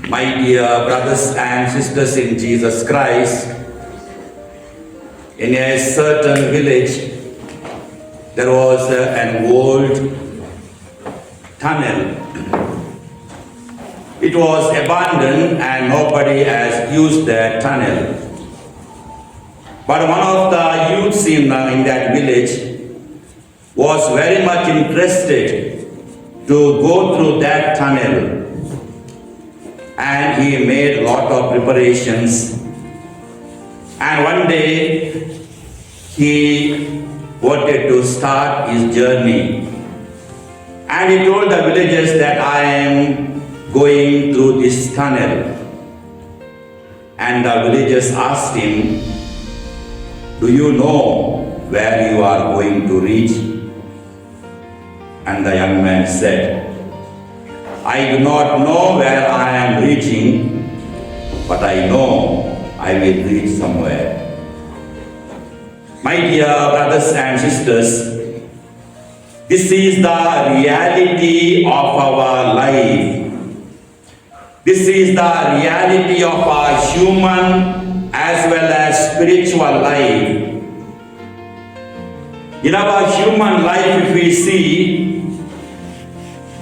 My dear brothers and sisters in Jesus Christ, in a certain village, there was an old tunnel. It was abandoned and nobody has used the tunnel. But one of the youths in that village was very much interested to go through that tunnel. And he made a lot of preparations. And one day, he wanted to start his journey. And he told the villagers that I am going through this tunnel. And the villagers asked him, do you know where you are going to reach? And the young man said, I do not know where I am reaching, but I know I will reach somewhere. My dear brothers and sisters, this is the reality of our life. This is the reality of our human as well as spiritual life. In our human life, if we see,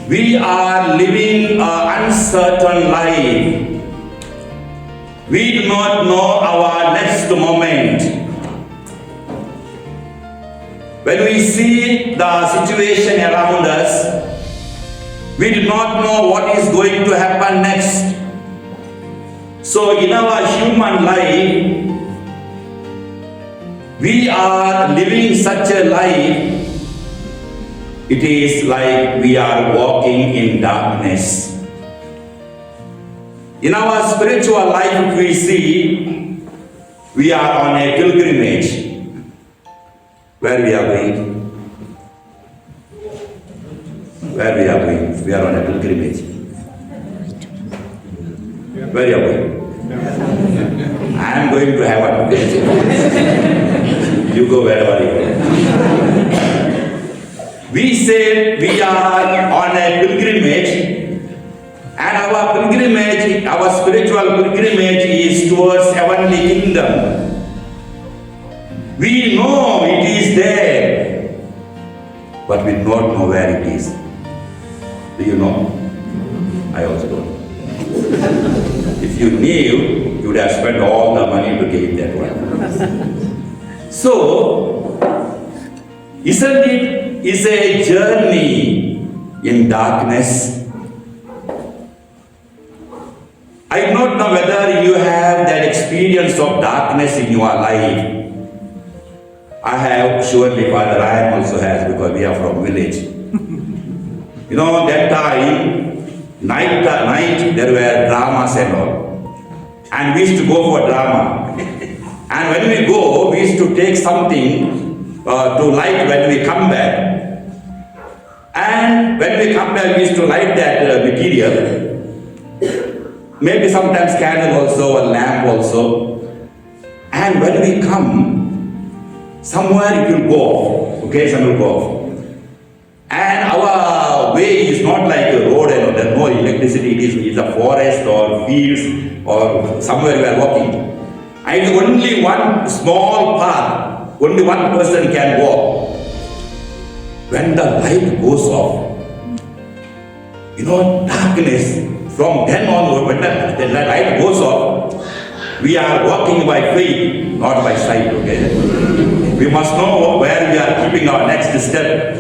we are living an uncertain life. We do not know our next moment. When we see the situation around us, we do not know what is going to happen next. So in our human life, we are living such a life. It is like we are walking in darkness. In our spiritual life, if we see, we are on a pilgrimage. Where we are going? Where we are going? We are on a pilgrimage. Where are you going? I am going to heaven. You go wherever you go. We say we are on a pilgrimage, and our pilgrimage, our spiritual pilgrimage is towards heavenly kingdom. We know it is there, but we do not know where it is. Do you know? I also don't. If you knew, you would have spent all the money to gain that one. So, isn't it is a journey in darkness? I do not know whether you have that experience of darkness in your life. I have, surely Father Ryan also has, because we are from village. You know, that time, night there were dramas and all. And we used to go for drama. And when we go, we used to take something to light when we come back. And when we come back, we used to light that material. Maybe sometimes candle also, a lamp also. And when we come, somewhere it will go off. Okay, some will go off. And our way is not like a road, and there's no electricity. It is a forest or fields or somewhere we are walking. And only one small path, only one person can walk. When the light goes off, you know, darkness, from then on, when the light goes off, we are walking by faith, not by sight, okay? We must know where we are keeping our next step.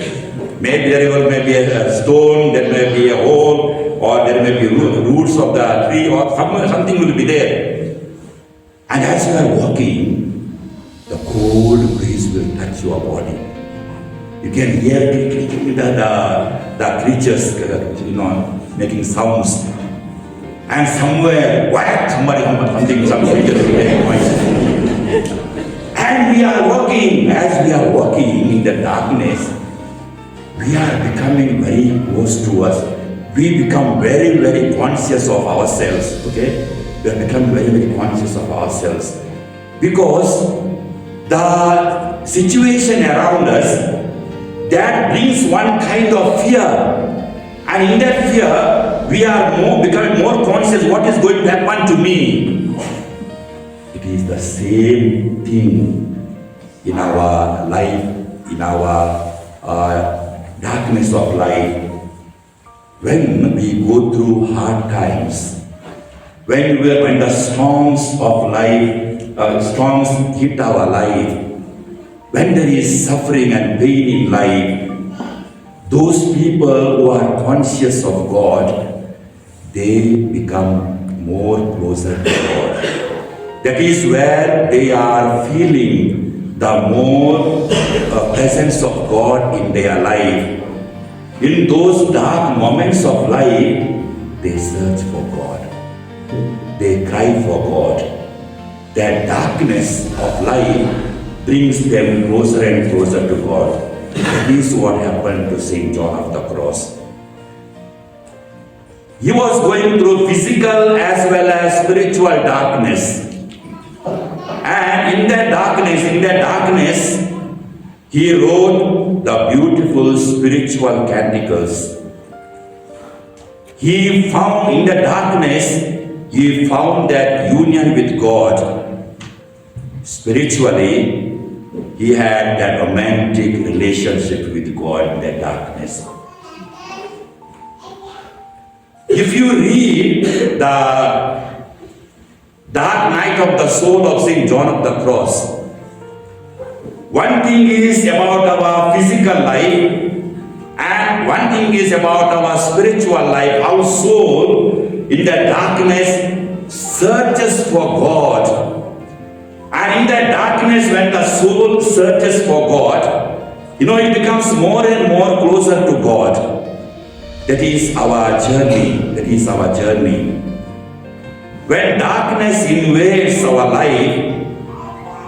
Maybe there may be a stone, there may be a hole, or there may be roots of the tree, or something will be there. And as you are walking, the cold breeze will touch your body. You can hear the creatures, you know, making sounds. And somewhere, whack, something, some creature will make noise. And we are walking, as we are walking in the darkness, we are becoming very close to us. We become very, very conscious of ourselves, okay? We are becoming very, very conscious of ourselves. Because the situation around us, that brings one kind of fear. And in that fear, we are becoming more conscious what is me. It is the same thing in our life, in our darkness of life. When we go through hard times, when the storms of life, storms hit our life, when there is suffering and pain in life, those people who are conscious of God, they become more closer to God. That is where they are feeling the more presence of God in their life. In those dark moments of life, they search for God. They cry for God. That darkness of life brings them closer and closer to God. That is what happened to St. John of the Cross. He was going through physical as well as spiritual darkness. And in that darkness, he wrote the beautiful spiritual canticles. He found in the darkness, he found that union with God. Spiritually, he had that romantic relationship with God in the darkness. If you read the Dark Night of the Soul of St. John of the Cross, one thing is about our physical life and one thing is about our spiritual life. Our soul in the darkness searches for God. And in that darkness, when the soul searches for God, it becomes more and more closer to God. That is our journey. When darkness invades our life,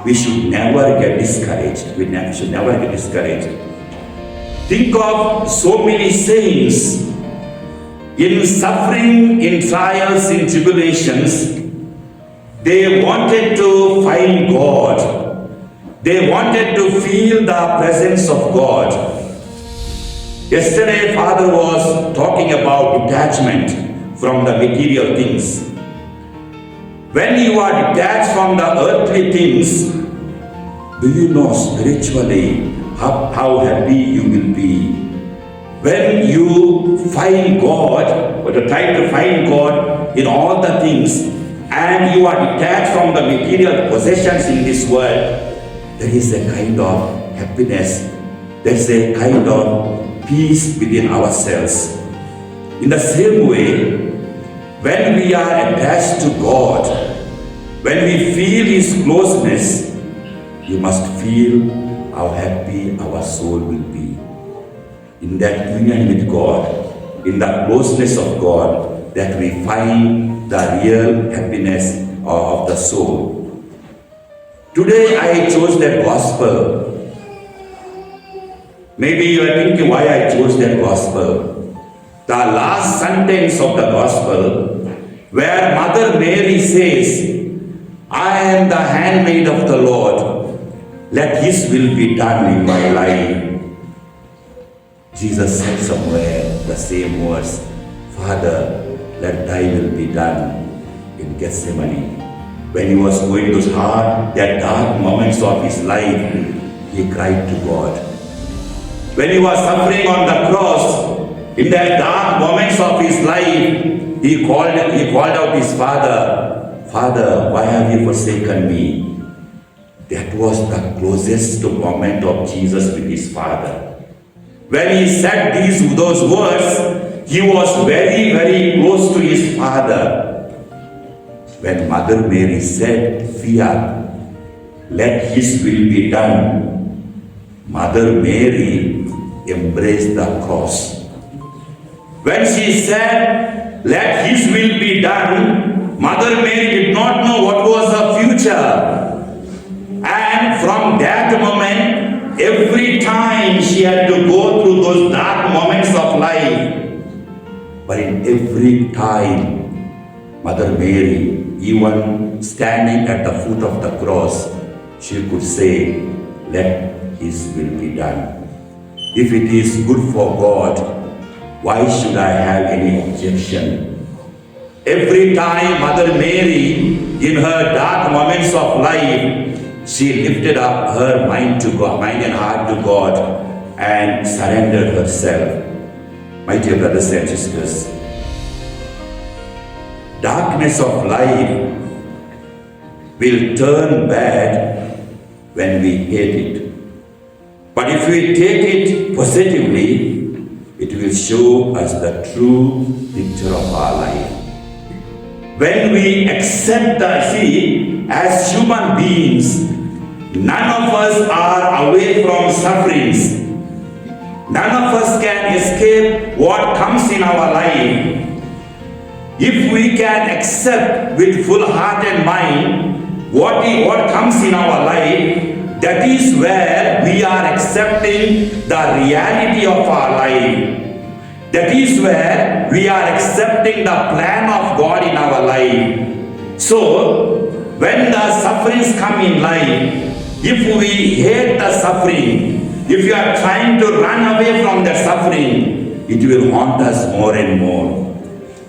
we should never get discouraged. Think of so many saints in suffering, in trials, in tribulations. They wanted to find God. They wanted to feel the presence of God. Yesterday, Father was talking about detachment from the material things. When you are detached from the earthly things, do you know spiritually how happy you will be? When you find God, or try to find God in all the things, and you are detached from the material possessions in this world, there is a kind of happiness, there is a kind of peace within ourselves. In the same way, when we are attached to God, when we feel His closeness, you must feel how happy our soul will be. In that union with God, in the closeness of God, that we find the real happiness of the soul. Today I chose that gospel. Maybe you are thinking why I chose that gospel. The last sentence of the gospel, where Mother Mary says, I am the handmaid of the Lord. Let His will be done in my life. Jesus said somewhere the same words, Father, let Thy will be done in Gethsemane. When He was going those hard, that dark moments of His life, He cried to God. When He was suffering on the cross, in that dark moments of His life, He called out His Father, Father, why have You forsaken me? That was the closest moment of Jesus with His Father. When He said those words, He was very, very close to His Father. When Mother Mary said, Fiat, let His will be done, Mother Mary embraced the cross. When she said, let His will be done, Mother Mary did not know what was the future. And from that moment, every time she had to go through those dark moments of life. But in every time, Mother Mary, even standing at the foot of the cross, she could say, let His will be done. If it is good for God, why should I have any objection? Every time Mother Mary, in her dark moments of life, she lifted up her mind to God, mind and heart to God, and surrendered herself. My dear brothers and sisters, darkness of life will turn bad when we hate it. But if we take it positively, it will show us the true picture of our life. When we accept as human beings, none of us are away from sufferings. None of us can escape what comes in our life. If we can accept with full heart and mind what comes in our life, that is where we are accepting the reality of our life. That is where we are accepting the plan of God in our life. So, when the sufferings come in life, if we hate the suffering, if you are trying to run away from the suffering, it will haunt us more and more.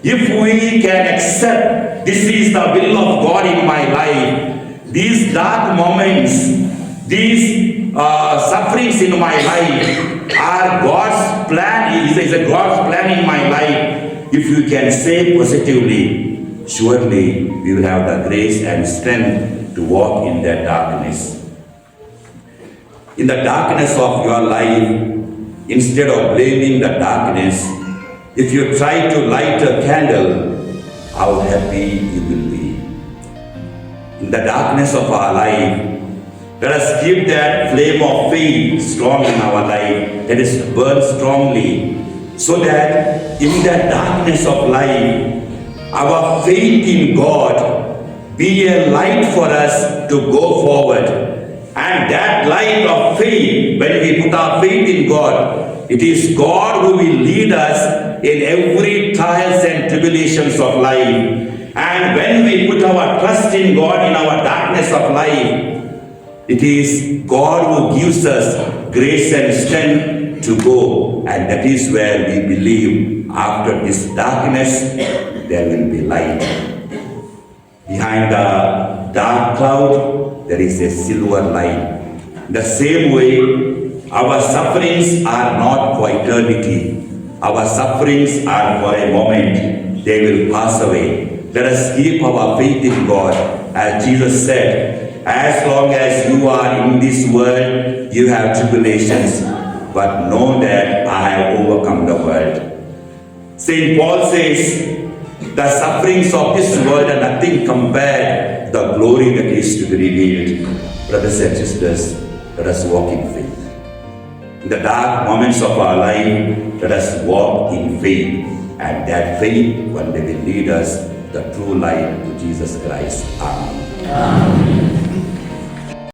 If we can accept this is the will of God in my life, these dark moments, these sufferings in my life are God's plan, is a God's plan in my life. If you can say positively, surely we will have the grace and strength to walk in that darkness. In the darkness of your life, instead of blaming the darkness, if you try to light a candle, how happy you will be. In the darkness of our life, let us keep that flame of faith strong in our life. Let us burn strongly, so that in that darkness of life, our faith in God be a light for us to go forward. And that light of faith, when we put our faith in God, it is God who will lead us in every trials and tribulations of life. And when we put our trust in God in our darkness of life, it is God who gives us grace and strength to go. And that is where we believe after this darkness, there will be light. Behind the dark cloud, there is a silver light. The same way, our sufferings are not for eternity. Our sufferings are for a moment. They will pass away. Let us keep our faith in God. As Jesus said, as long as you are in this world, you have tribulations, but know that I have overcome the world. St. Paul says, the sufferings of this world are nothing compared to the glory that is to be revealed. Brothers and sisters, let us walk in faith. In the dark moments of our life, let us walk in faith. And that faith one day will lead us the true light to Jesus Christ. Amen. Amen.